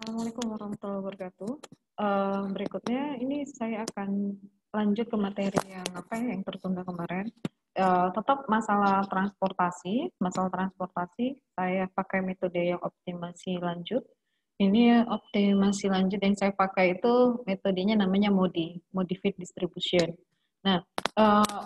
Assalamualaikum warahmatullahi wabarakatuh. Berikutnya ini saya akan lanjut ke materi yang tertunda kemarin. Tetap masalah transportasi saya pakai metode yang optimasi lanjut. Ini optimasi lanjut yang saya pakai itu metodenya namanya Modified Distribution. Nah,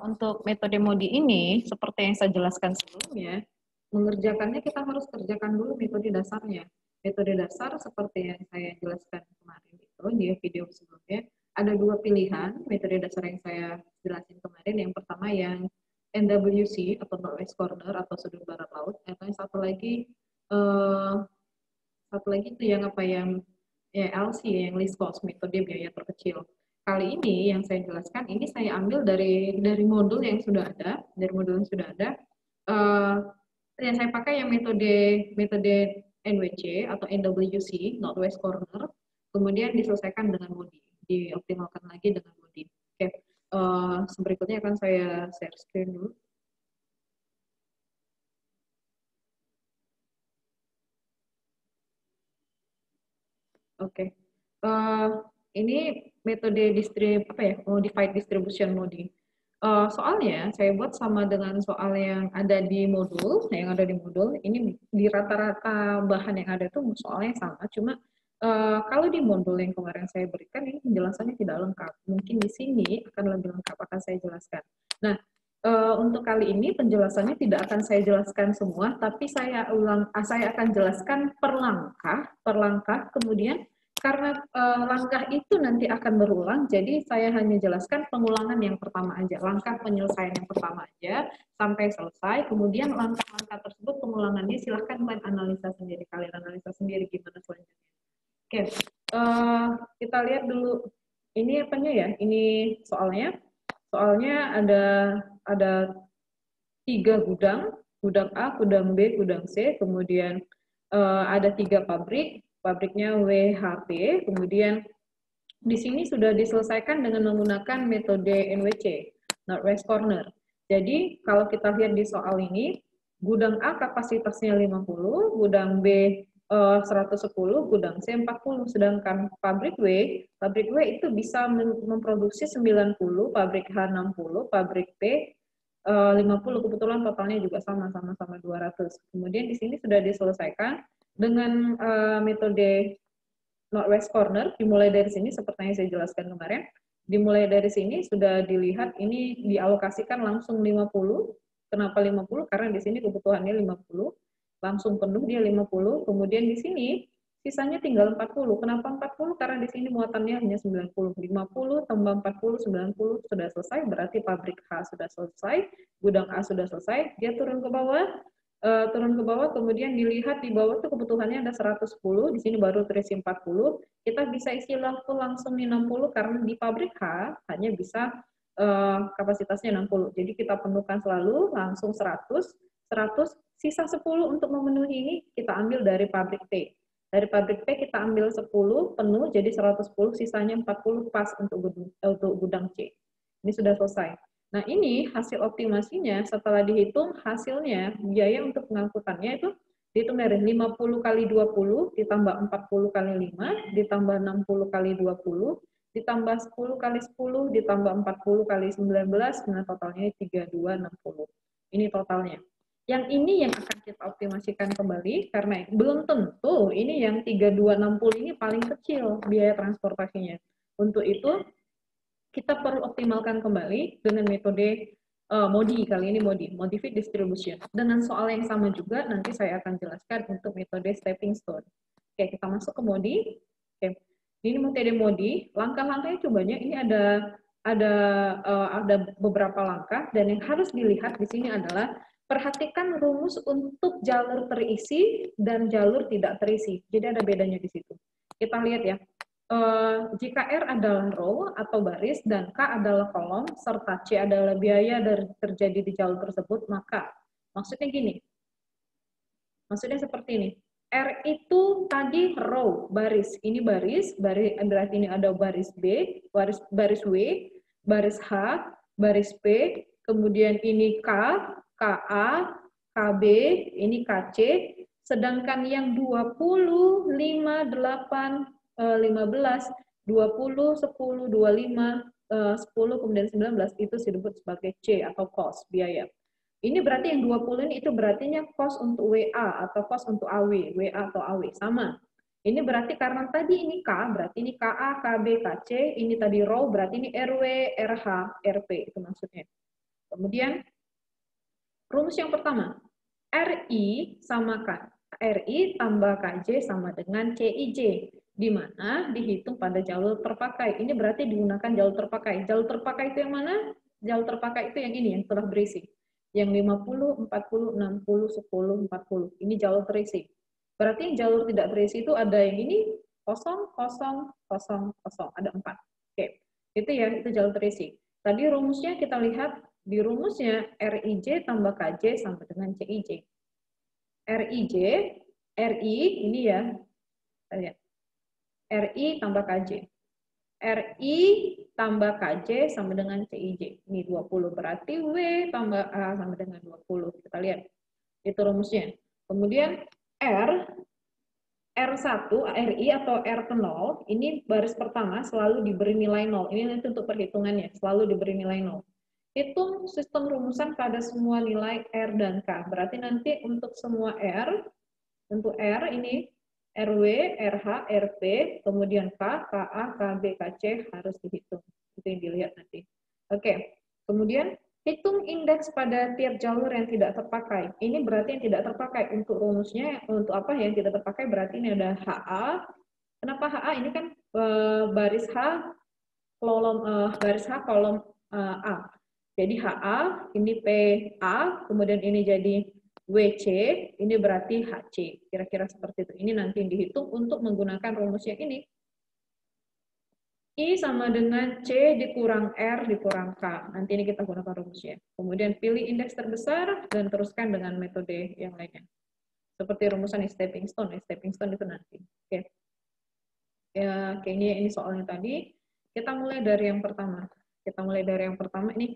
untuk metode MODI ini seperti yang saya jelaskan sebelumnya, mengerjakannya kita harus kerjakan dulu metode dasarnya. Metode dasar seperti yang saya jelaskan kemarin itu di video sebelumnya, ada dua pilihan metode dasar yang saya jelasin kemarin. Yang pertama yang NWC atau Northwest Corner atau sudut barat laut, atau yang satu lagi itu yang ya LC, yang least cost, metode biaya terkecil. Kali ini yang saya jelaskan ini saya ambil dari modul yang sudah ada, Uh, yang saya pakai yang metode NWC atau NWC, Northwest Corner, kemudian diselesaikan dengan MODI, dioptimalkan lagi dengan MODI. Oke, berikutnya akan saya share screen dulu. Oke, ini metode modified distribution MODI. Soalnya saya buat sama dengan soal yang ada di modul, ini di rata-rata bahan yang ada itu soalnya sama, cuma kalau di modul yang kemarin saya berikan ini penjelasannya tidak lengkap. Mungkin di sini akan lebih lengkap, akan saya jelaskan. Nah, untuk kali ini penjelasannya tidak akan saya jelaskan semua, tapi saya akan jelaskan per langkah, kemudian karena langkah itu nanti akan berulang, jadi saya hanya jelaskan pengulangan yang pertama aja, langkah penyelesaian yang pertama aja sampai selesai. Kemudian langkah-langkah tersebut pengulangannya silahkan kalian analisa sendiri gimana selanjutnya. Oke, kita lihat dulu ini apanya ya. Ini soalnya ada 3 gudang A, gudang B, gudang C, kemudian ada 3 pabriknya WHP, kemudian di sini sudah diselesaikan dengan menggunakan metode NWC, Northwest Corner. Jadi kalau kita lihat di soal ini, gudang A kapasitasnya 50, gudang B 110, gudang C 40, sedangkan pabrik W itu bisa memproduksi 90, pabrik H 60, pabrik P 50, kebetulan totalnya juga sama-sama 200. Kemudian di sini sudah diselesaikan dengan metode Northwest Corner. Dimulai dari sini seperti yang saya jelaskan kemarin. Dimulai dari sini sudah dilihat ini dialokasikan langsung 50. Kenapa 50? Karena di sini kebutuhannya 50. Langsung penuh dia 50. Kemudian di sini sisanya tinggal 40. Kenapa 40? Karena di sini muatannya hanya 90. 50 tambah 40, 90 sudah selesai, berarti pabrik H sudah selesai, gudang A sudah selesai, dia turun ke bawah, kemudian dilihat di bawah tuh kebutuhannya ada 110, di sini baru terisi 40, kita bisa isi langsung di 60 karena di pabrik H hanya bisa kapasitasnya 60, jadi kita penuhkan selalu langsung 100, sisa 10 untuk memenuhi ini kita ambil dari pabrik P. Dari pabrik P kita ambil 10 penuh jadi 110, sisanya 40 pas untuk gudang C. Ini sudah selesai. Nah, ini hasil optimasinya setelah dihitung hasilnya, biaya untuk pengangkutannya itu dihitung dari 50 kali 20 ditambah 40 kali 5 ditambah 60 kali 20 ditambah 10 kali 10 ditambah 40 kali 19, nah totalnya 3260. Ini totalnya. Yang ini yang akan kita optimasikan kembali karena belum tentu ini yang 3260 ini paling kecil biaya transportasinya. Untuk itu kita perlu optimalkan kembali dengan metode MODI, kali ini Modified Distribution. Dengan soal yang sama juga nanti saya akan jelaskan untuk metode stepping stone. Oke, kita masuk ke MODI. Oke, ini metode MODI. Langkah-langkahnya cobanya ini ada beberapa langkah dan yang harus dilihat di sini adalah perhatikan rumus untuk jalur terisi dan jalur tidak terisi. Jadi ada bedanya di situ. Kita lihat ya. Jika R adalah row atau baris dan K adalah kolom serta C adalah biaya dari terjadi di jalur tersebut, maka maksudnya gini. Maksudnya seperti ini. R itu tadi row, baris. Ini baris berarti ini ada baris B, baris W, baris H, baris P, kemudian ini K, KA, KB, ini KC, Sedangkan yang 20, 5, 8, 15, 20, 10, 25, 10, kemudian 19 itu disebut sebagai C atau cost, biaya. Ini berarti yang 20 ini itu berartinya cost untuk WA atau cost untuk AW, WA atau AW, sama. Ini berarti karena tadi ini K, berarti ini KA, KB, KC, ini tadi row, berarti ini RW, RH, RP, itu maksudnya. Kemudian, rumus yang pertama, RI sama RI tambah KJ sama dengan CIJ, di mana dihitung pada jalur terpakai. Ini berarti digunakan jalur terpakai. Jalur terpakai itu yang mana? Jalur terpakai itu yang ini, yang telah berisi. Yang 50, 40, 60, 10, 40. Ini jalur terisi. Berarti jalur tidak terisi itu ada yang ini, 0, 0, 0, 0. Ada 4. Oke, itu ya, itu jalur terisi. Tadi rumusnya kita lihat, di rumusnya RIJ tambah KJ sama dengan CIJ. RIJ, RI ini ya, lihat. RI tambah KJ. RI tambah KJ sama dengan CIJ. Ini 20, berarti W tambah A sama dengan 20. Kita lihat, itu rumusnya. Kemudian R1, RI atau R0, ini baris pertama selalu diberi nilai 0. Ini nanti untuk perhitungannya, selalu diberi nilai 0. Hitung sistem rumusan pada semua nilai R dan K. Berarti nanti untuk semua R, untuk R ini RW, RH, RP, kemudian K, KA, KB, KC harus dihitung. Itu yang dilihat nanti. Oke, kemudian hitung indeks pada tiap jalur yang tidak terpakai. Ini berarti yang tidak terpakai. Untuk rumusnya, untuk apa yang tidak terpakai berarti ini ada HA. Kenapa HA? Ini kan baris H, baris H kolom A. Jadi HA, ini PA, kemudian ini jadi WC, ini berarti HC. Kira-kira seperti itu. Ini nanti dihitung untuk menggunakan rumus yang ini. I sama dengan C dikurang R dikurang K. Nanti ini kita gunakan rumusnya. Kemudian pilih indeks terbesar dan teruskan dengan metode yang lainnya. Seperti rumusan stepping stone. Stepping stone itu nanti. Oke. Ya, kayaknya ini soalnya tadi. Kita mulai dari yang pertama. Ini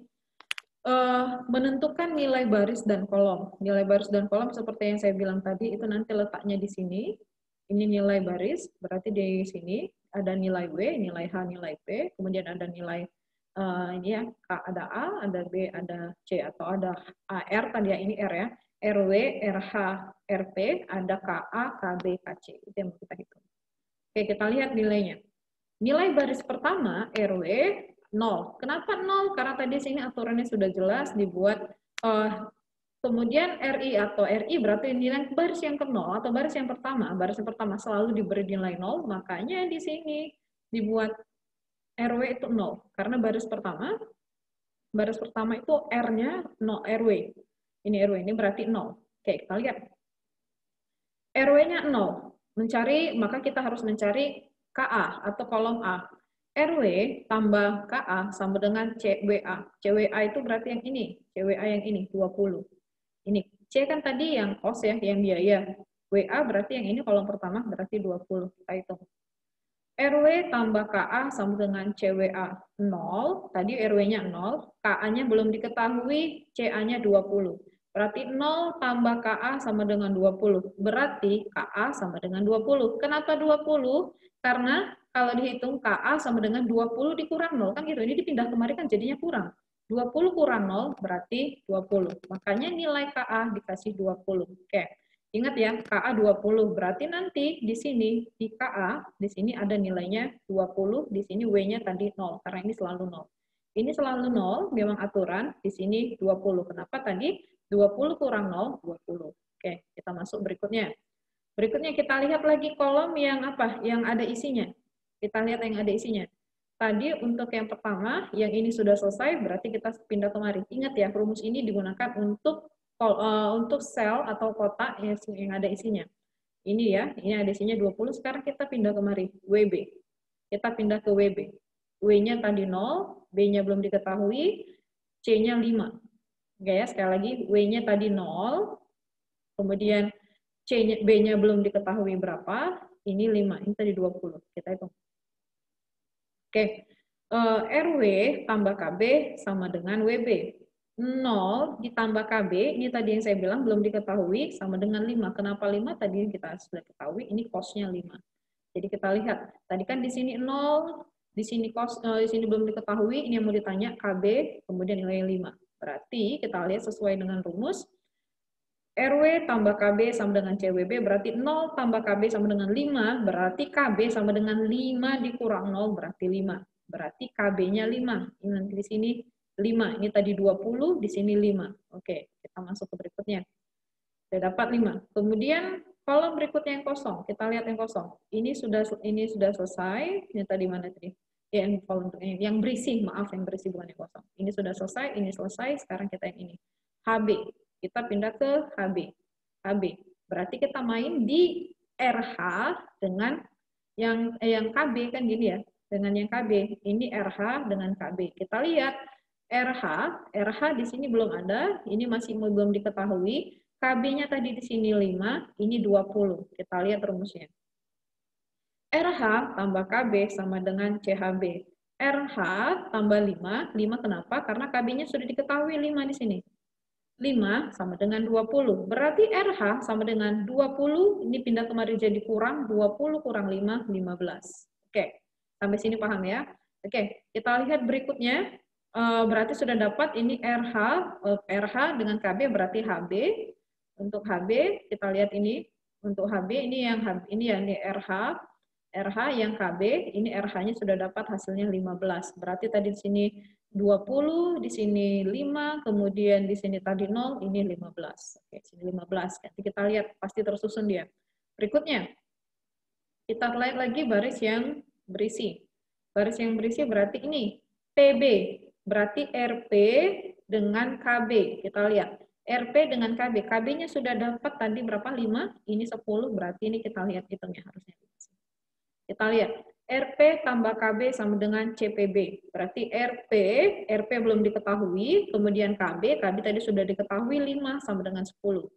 menentukan nilai baris dan kolom. Nilai baris dan kolom seperti yang saya bilang tadi itu nanti letaknya di sini. Ini nilai baris, berarti di sini ada nilai W, nilai H, nilai P, kemudian ada nilai ini ya, K ada A, ada B, ada C, atau ada AR tadi ya, ini R ya, RW, RH, RP, ada KA, KB, KC. Itu yang kita hitung. Oke, kita lihat nilainya. Nilai baris pertama, RW, 0. Kenapa 0? Karena tadi sini aturannya sudah jelas dibuat. Kemudian RI atau RI berarti nilai baris yang ke 0 atau baris yang pertama selalu diberi nilai 0, makanya di sini dibuat RW itu 0. Karena baris pertama itu R-nya 0, RW. Ini RW, ini berarti 0. Oke, kita lihat. RW-nya 0. Maka kita harus mencari KA atau kolom A. RW tambah KA sama dengan CWA. CWA itu berarti yang ini. CWA yang ini, 20. Ini C kan tadi yang cost ya, yang biaya. WA berarti yang ini kolom pertama berarti 20. Kita hitung. RW tambah KA sama dengan CWA 0. Tadi RW-nya 0, KA-nya belum diketahui, CA-nya 20. Berarti 0 tambah KA sama dengan 20. Berarti KA sama dengan 20. Kenapa 20? Karena kalau dihitung KA sama dengan 20 dikurang 0. Kan gitu, ini dipindah kemari kan jadinya kurang. 20 kurang 0 berarti 20. Makanya nilai KA dikasih 20. Oke. Ingat ya, KA 20. Berarti nanti di sini di KA di sini ada nilainya 20, di sini W-nya tadi 0 karena ini selalu 0. Ini selalu 0, memang aturan, di sini 20. Kenapa tadi 20 kurang 0 20. Oke, kita masuk berikutnya. Berikutnya kita lihat lagi kolom yang apa? Yang ada isinya. Kita lihat yang ada isinya. Tadi untuk yang pertama, yang ini sudah selesai, berarti kita pindah kemari. Ingat ya, rumus ini digunakan untuk sel atau kotak yang ada isinya. Ini ya, ini ada isinya 20, sekarang kita pindah kemari, WB. Kita pindah ke WB. W-nya tadi 0, B-nya belum diketahui, C-nya 5. Oke ya, sekali lagi, W-nya tadi 0, kemudian B-nya belum diketahui berapa, ini 5, ini tadi 20. Kita hitung. Oke, RW tambah KB sama dengan WB. 0 ditambah KB, ini tadi yang saya bilang belum diketahui, sama dengan 5. Kenapa 5? Tadi kita sudah ketahui, ini cos-nya 5. Jadi kita lihat, tadi kan di sini 0, di sini di sini belum diketahui, ini yang mau ditanya KB, kemudian nilai 5. Berarti kita lihat sesuai dengan rumus, RW tambah KB sama dengan CWB, berarti 0 tambah KB sama dengan 5, berarti KB sama dengan 5 dikurang 0, berarti 5. Berarti KB-nya 5. Ini nanti di sini 5. Ini tadi 20, di sini 5. Oke, kita masuk ke berikutnya. Saya dapat 5. Kemudian kolom berikutnya yang kosong. Kita lihat yang kosong. Ini sudah selesai. Ini tadi mana tadi? Ya, yang berisi, maaf, yang berisi bukan yang kosong. Ini sudah selesai, ini selesai. Sekarang kita yang ini. HB. Kita pindah ke HB. HB. Berarti kita main di RH dengan yang KB kan gini ya. Dengan yang KB. Ini RH dengan KB. Kita lihat RH di sini belum ada, ini masih belum diketahui. KB-nya tadi di sini 5, ini 20. Kita lihat rumusnya. RH tambah KB sama dengan CHB. RH tambah 5, 5 kenapa? Karena KB-nya sudah diketahui 5 di sini. 5 sama dengan 20. Berarti RH sama dengan 20, ini pindah kemari jadi kurang, 20 kurang 5, 15. Oke, sampai sini paham ya? Oke, kita lihat berikutnya. Berarti sudah dapat ini RH dengan KB berarti HB. Untuk HB, kita lihat ini. Untuk HB, ini yang RH yang KB, ini RH-nya sudah dapat hasilnya 15. Berarti tadi di sini 20, di sini 5, kemudian di sini tadi 0, ini 15. Oke, sini 15. Nanti kita lihat, pasti tersusun dia. Berikutnya, kita lihat lagi baris yang berisi. Baris yang berisi berarti ini, PB. Berarti RP dengan KB. Kita lihat. RP dengan KB. KB-nya sudah dapat tadi berapa? 5, ini 10, berarti ini kita lihat hitungnya harusnya. Kita lihat, RP tambah KB sama dengan CPB. Berarti RP belum diketahui, kemudian KB tadi sudah diketahui 5 sama dengan 10.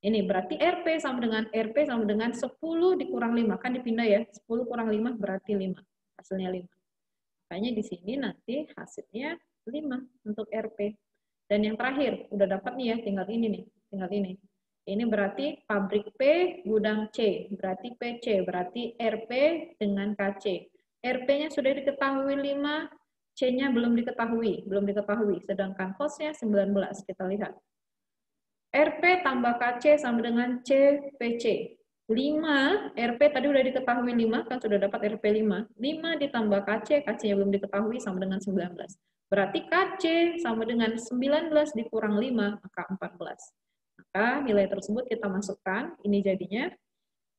Ini berarti RP sama dengan 10 dikurang 5. Kan dipindah ya, 10 kurang 5 berarti 5. Hasilnya 5. Makanya di sini nanti hasilnya 5 untuk RP. Dan yang terakhir, udah dapat nih ya, tinggal ini nih, tinggal ini. Ini berarti pabrik P, gudang C. Berarti PC, berarti RP dengan KC. RP-nya sudah diketahui 5, C-nya belum diketahui. Sedangkan cost-nya 19, kita lihat. RP tambah KC sama dengan CPC. 5, RP tadi udah diketahui 5, kan sudah dapat RP 5. 5 ditambah KC, KC-nya belum diketahui sama dengan 19. Berarti KC sama dengan 19 dikurang 5, maka 14. Maka nilai tersebut kita masukkan, ini jadinya.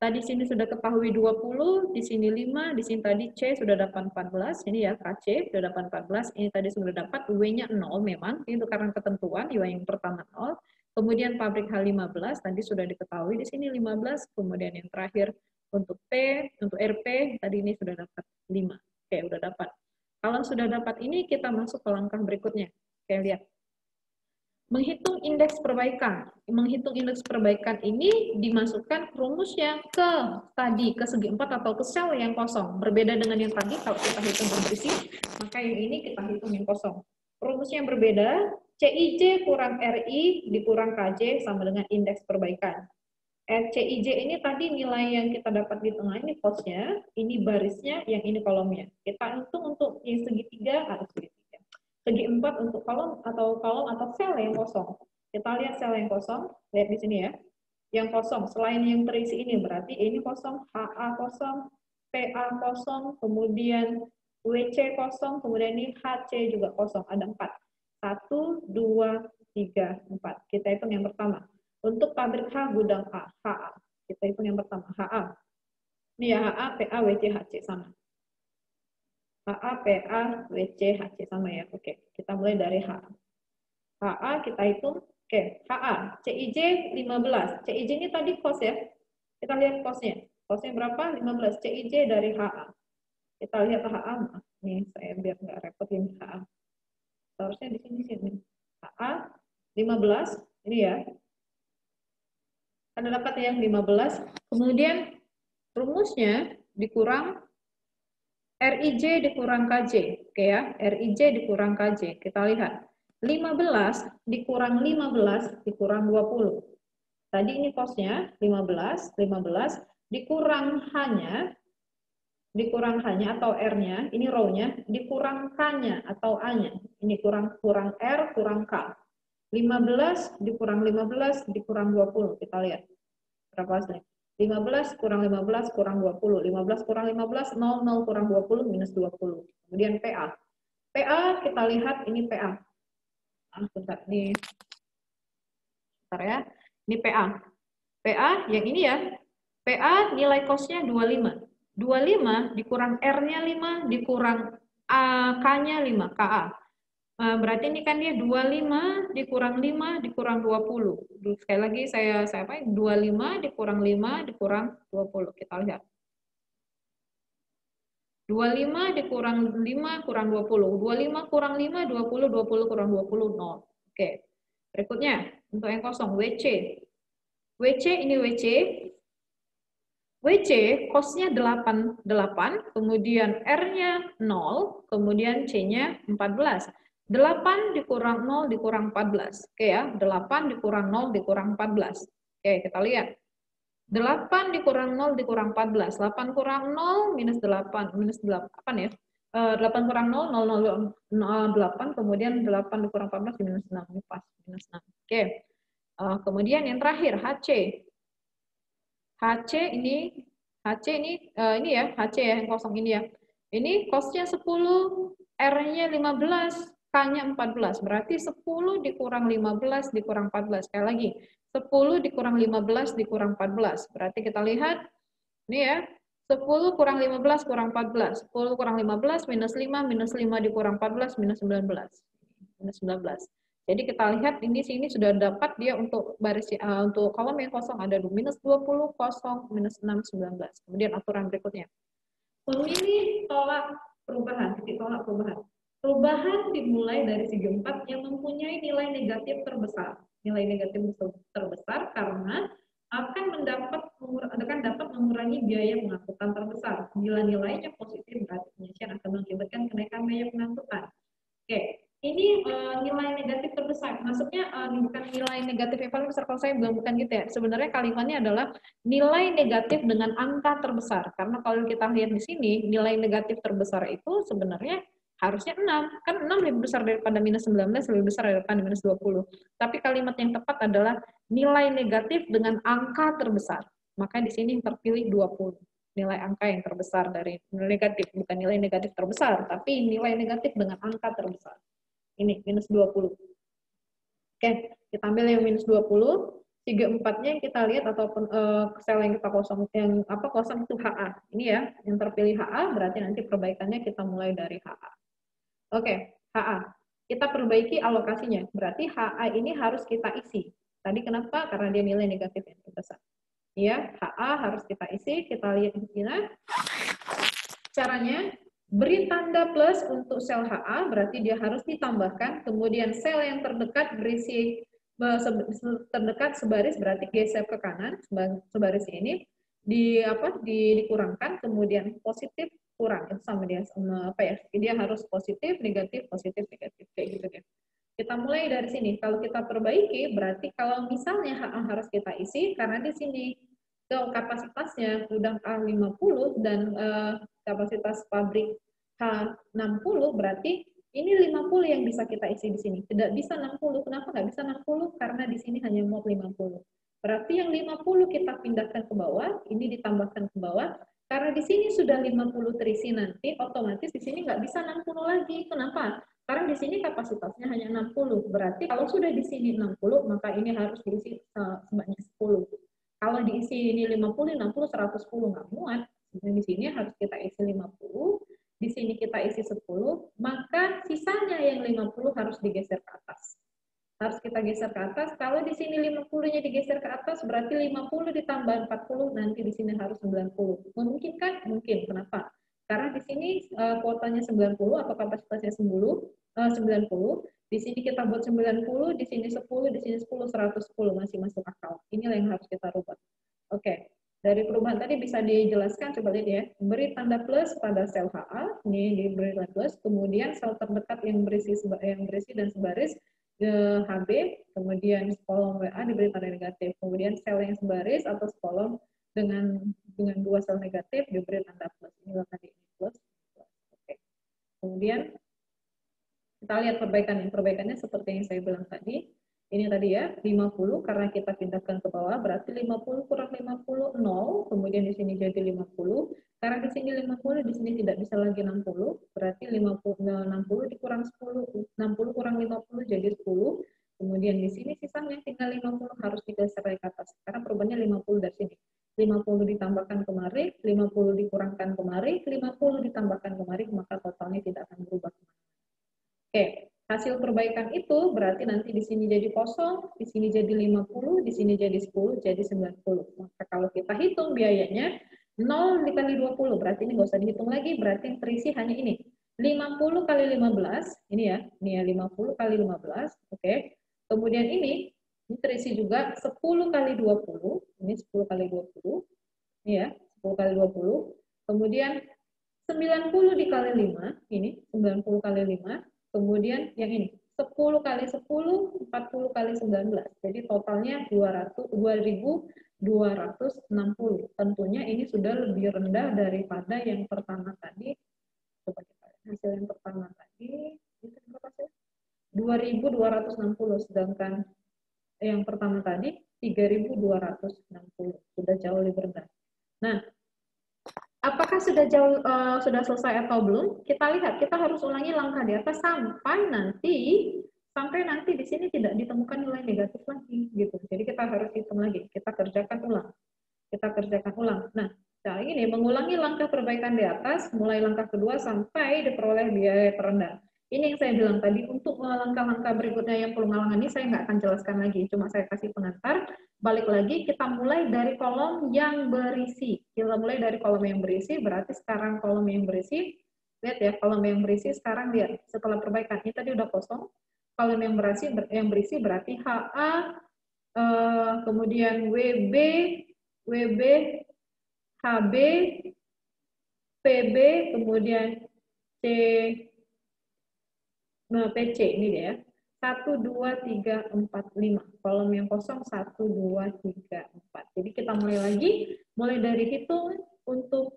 Tadi sini sudah ketahui 20, di sini 5, di sini tadi C sudah dapat 14, ini ya KC sudah dapat 14, ini tadi sudah dapat W-nya 0 memang, itu karena ketentuan, W yang pertama 0. Kemudian pabrik H15 tadi sudah diketahui di sini 15, kemudian yang terakhir untuk P, untuk RP tadi ini sudah dapat 5. Oke, sudah dapat. Kalau sudah dapat ini kita masuk ke langkah berikutnya. Oke, lihat. Menghitung indeks perbaikan. Menghitung indeks perbaikan ini dimasukkan rumusnya ke segi 4 atau ke sel yang kosong. Berbeda dengan yang tadi, kalau kita hitung berisi, maka yang ini kita hitung yang kosong. Rumusnya berbeda, CIJ kurang RI dikurang KJ sama dengan indeks perbaikan. CIJ ini tadi nilai yang kita dapat di tengah ini cost-nya, ini barisnya, yang ini kolomnya. Kita hitung untuk yang segitiga harus segitiga. Segi 4 untuk kolom atau sel yang kosong. Kita lihat sel yang kosong, lihat di sini ya. Yang kosong, selain yang terisi ini, berarti ini kosong, HA kosong, PA kosong, kemudian WC kosong, kemudian ini HC juga kosong, ada 4. 1, 2, 3, 4. Kita hitung yang pertama. Untuk pabrik H, gudang A, HA. Kita hitung yang pertama, HA. Ini ya, HA, PA, WC, HC, sama. HA, PA, WC, HC, sama ya. Oke, kita mulai dari HA. HA kita hitung, oke, HA, CIJ 15. CIJ ini tadi cost ya. Kita lihat cost-nya. Cost-nya berapa? 15. CIJ dari HA. Kita lihat HA. Nih, saya biar nggak repotin HA. Seharusnya di sini. HA 15, ini ya. Anda dapat yang 15. Kemudian rumusnya dikurang RIJ dikurang KJ. Oke ya, RIJ dikurang KJ. Kita lihat. 15 dikurang 15 dikurang 20. Tadi ini costnya 15 dikurang atau R-nya, ini row-nya, dikurang K-nya atau A-nya. Ini kurang R, kurang K. 15 dikurang 15 dikurang 20. Kita lihat berapa hasilnya. 15 kurang 15 kurang 20. 15 kurang 15, 0 kurang 20, minus 20. Kemudian PA. PA kita lihat ini PA. Bentar, ini. Bentar ya. Ini PA. PA yang ini ya. PA nilai cost-nya 25. 25 dikurang R-nya 5 dikurang K-nya 5, KA. Berarti ini kan dia 25 dikurang 5 dikurang 20. Sekali lagi saya apa? 25 dikurang 5 dikurang 20. Kita lihat. 25 dikurang 5 kurang 20. 25 kurang 5 20, 20 kurang 20 0. Oke. Berikutnya untuk yang kosong WC. WC ini WC. WC cost-nya 8, kemudian R-nya 0, kemudian C-nya 14. 8 dikurang 0 dikurang 14. Oke ya, 8 dikurang 0 dikurang 14. Oke, kita lihat. 8 dikurang 0 dikurang 14. 8 kurang 0 minus 8. Minus 8 ya. 8 kurang 0, 0, 8, kemudian 8 dikurang 14 minus 6. Ini pas, minus 6. Oke. Kemudian yang terakhir, HC. HC ini ya, HC ya, yang kosong ini ya. Ini cost-nya 10, R-nya 15, K-nya 14. Berarti 10 dikurang 15 dikurang 14. Sekali lagi, 10 dikurang 15 dikurang 14. Berarti kita lihat, ini ya, 10 kurang 15 kurang 14. 10 kurang 15 minus 5 dikurang 14 minus 19. Minus 19. Jadi kita lihat ini sini sudah dapat dia untuk baris untuk kolom yang kosong ada minus 20, kosong, minus 6, 19. Kemudian aturan berikutnya. Memilih tolak perubahan, titik tolak perubahan. Perubahan dimulai dari segi 4 yang mempunyai nilai negatif terbesar. Nilai negatif terbesar karena akan dapat mengurangi biaya pengangkutan terbesar. Bila nilainya positif berarti penyisian akan mengakibatkan kenaikan biaya pengangkutan. Oke, ini nilai negatif terbesar. Maksudnya bukan nilai negatif yang paling besar. Kalau saya bilang bukan gitu ya. Sebenarnya kalimatnya adalah nilai negatif dengan angka terbesar. Karena kalau kita lihat di sini, nilai negatif terbesar itu sebenarnya harusnya 6. Kan 6 lebih besar daripada minus 19, lebih besar daripada minus 20. Tapi kalimat yang tepat adalah nilai negatif dengan angka terbesar. Maka di sini terpilih 20. Nilai angka yang terbesar dari nilai negatif, bukan nilai negatif terbesar, tapi nilai negatif dengan angka terbesar. Ini minus 20. Oke, kita ambil yang minus 20. 3/4-nya yang kita lihat ataupun sel yang kita kosong, yang kosong itu HA. Ini ya, yang terpilih HA berarti nanti perbaikannya kita mulai dari HA. Oke, HA. Kita perbaiki alokasinya. Berarti HA ini harus kita isi. Tadi kenapa? Karena dia nilai negatif yang terbesar. Ya, HA harus kita isi. Kita lihat di sini. Caranya, beri tanda plus untuk sel HA, berarti dia harus ditambahkan. Kemudian sel yang terdekat berisi terdekat sebaris, berarti geser ke kanan sebaris ini dikurangkan. Kemudian positif kurang, itu sama dia dia harus positif negatif kayak gitu ya. Kita mulai dari sini. Kalau kita perbaiki, berarti kalau misalnya HA harus kita isi, karena di sini kapasitasnya gudang A50 dan kapasitas pabrik H60, berarti ini 50 yang bisa kita isi di sini. Tidak bisa 60. Kenapa nggak bisa 60? Karena di sini hanya mod 50. Berarti yang 50 kita pindahkan ke bawah, ini ditambahkan ke bawah. Karena di sini sudah 50 terisi nanti, otomatis di sini nggak bisa 60 lagi. Kenapa? Karena di sini kapasitasnya hanya 60. Berarti kalau sudah di sini 60, maka ini harus diisi sebanyak 10. Kalau diisi ini 50, 60, 110 nggak muat. Di sini harus kita isi 50, di sini kita isi 10, maka sisanya yang 50 harus digeser ke atas. Harus kita geser ke atas. Kalau di sini 50-nya digeser ke atas, berarti 50 ditambah 40, nanti di sini harus 90. Mungkin kan? Mungkin. Kenapa? Karena di sini kuotanya 90 atau kapasitasnya 90, di sini kita buat 90, di sini 10, di sini 10, 110, masih masuk akal. Inilah yang harus kita rubah. Oke. Dari perubahan tadi bisa dijelaskan, coba lihat ya. Beri tanda plus pada sel HA, ini diberi tanda plus, kemudian sel terdekat yang berisi dan sebaris, HB, kemudian kolom WA diberi tanda negatif, kemudian sel yang sebaris atau kolom dengan 2 sel negatif diberi tanda plus. Inilah tadi ini plus. Oke. Kemudian kita lihat perbaikannya seperti yang saya bilang tadi. Ini tadi ya, 50 karena kita pindahkan ke bawah, berarti 50 kurang 50, 0. Kemudian di sini jadi 50. Karena di sini 50, di sini tidak bisa lagi 60. Berarti 60 dikurang 10, 60 kurang 50 jadi 10. Kemudian di sini sisanya tinggal 50 harus digeser ke atas. Karena perubahannya 50 dari sini. 50 ditambahkan kemari, 50 dikurangkan kemari, 50 ditambahkan kemari, maka totalnya tidak akan berubah. Oke, hasil perbaikan itu berarti nanti di sini jadi kosong, di sini jadi 50, di sini jadi 10, jadi 90. Maka kalau kita hitung biayanya, 0 dikali 20, berarti ini nggak usah dihitung lagi, berarti yang terisi hanya ini. 50 kali 15, ini ya 50 kali 15, oke. Kemudian ini terisi juga 10 kali 20, ini 10 kali 20, ini ya, 10 kali 20. Kemudian 90 dikali 5, ini 90 kali 5. Kemudian yang ini, 10 kali 10, 40 kali 19. Jadi totalnya 2260. Tentunya ini sudah lebih rendah daripada yang pertama tadi. Coba kita lihat hasil yang pertama tadi. Itu berapa sih? 2260. Sedangkan yang pertama tadi 3260. Sudah jauh lebih rendah. Nah, apakah sudah sudah selesai atau belum? Kita lihat, kita harus ulangi langkah di atas sampai nanti di sini tidak ditemukan nilai negatif lagi, gitu. Jadi kita harus hitung lagi, kita kerjakan ulang. Nah, cara ini mengulangi langkah perbaikan di atas, mulai langkah kedua sampai diperoleh biaya terendah. Ini yang saya bilang tadi, untuk langkah-langkah berikutnya yang pengulangan ini saya nggak akan jelaskan lagi, cuma saya kasih pengantar. Balik lagi, kita mulai dari kolom yang berisi. Kita mulai dari kolom yang berisi, berarti sekarang kolom yang berisi, lihat ya, kolom yang berisi sekarang lihat, setelah perbaikan, ini tadi udah kosong. Kolom yang berisi berarti HA, kemudian WB, HB, PB, kemudian PC, ini dia ya. 1, 2, 3, 4, 5. Kolom yang kosong 1, 2, 3, 4. Jadi kita mulai lagi, mulai dari hitung untuk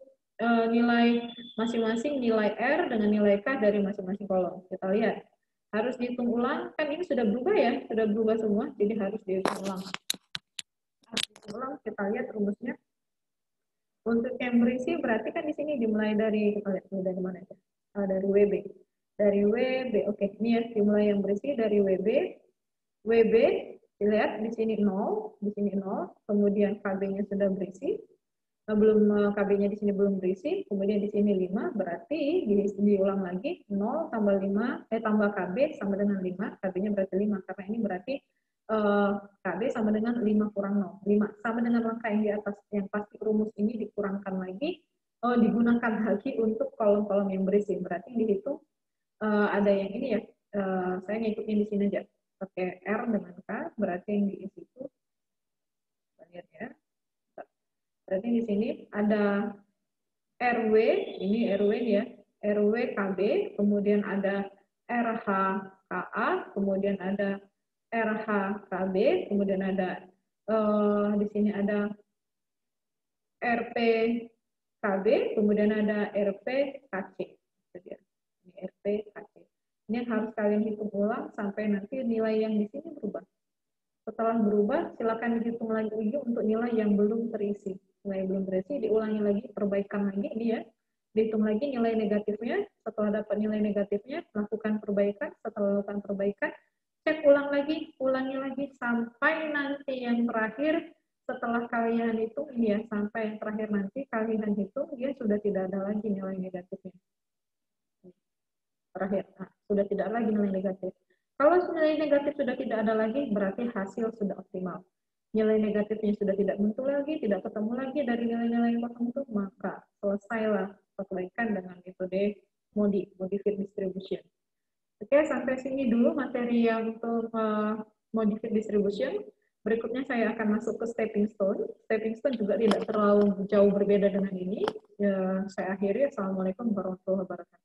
nilai masing-masing, nilai R dengan nilai K dari masing-masing kolom. Kita lihat. Harus dihitung ulang, kan ini sudah berubah ya, sudah berubah semua, jadi harus dihitung ulang. Kita lihat rumusnya. Untuk yang berisi berarti kan di sini dimulai dari, kita lihat dari mana ya? Dari WB. Dari WB, oke, ini ya dimulai yang berisi dari WB. WB, dilihat di sini 0, kemudian KB-nya sudah berisi. Belum KB-nya di sini belum berisi, kemudian di sini 5, berarti diulang lagi 0 tambah 5, tambah KB sama dengan 5, KB-nya berarti 5, karena ini berarti KB sama dengan 5 kurang 0, 5 sama dengan langkah yang di atas, yang pasti rumus ini dikurangkan lagi, digunakan lagi untuk kolom-kolom yang berisi, berarti dihitung ada yang ini ya, saya ngikutin di sini aja, pakai R dengan K, berarti yang diisi itu, kita lihat ya, berarti di sini ada RW, ini RW ya, RW KB, kemudian ada RH KA, kemudian ada RH KB, kemudian ada di sini ada RP KB, kemudian ada RP KC. Ini RP KC. Ini harus kalian hitung ulang sampai nanti nilai yang di sini berubah. Setelah berubah, silakan dihitung lagi untuk nilai yang belum terisi. Nilai yang belum terisi, diulangi lagi, perbaikan lagi, dia dihitung lagi nilai negatifnya. Setelah dapat nilai negatifnya, lakukan perbaikan. Setelah lakukan perbaikan, cek ulang lagi, ulangi lagi sampai nanti yang terakhir. Setelah kalian hitung, ini ya, sampai yang terakhir nanti kalian hitung, dia sudah tidak ada lagi nilai negatifnya. Terakhir, nah, sudah tidak lagi nilai negatif. Kalau nilai negatif sudah tidak ada lagi, berarti hasil sudah optimal. Nilai negatifnya sudah tidak muncul lagi, tidak ketemu lagi dari nilai-nilai yang tertentu, maka selesailah perbaikan dengan metode modified distribution. Oke, sampai sini dulu materi yang untuk modified distribution. Berikutnya saya akan masuk ke stepping stone. Stepping stone juga tidak terlalu jauh berbeda dengan ini. Ya, saya akhiri. Assalamualaikum warahmatullahi wabarakatuh.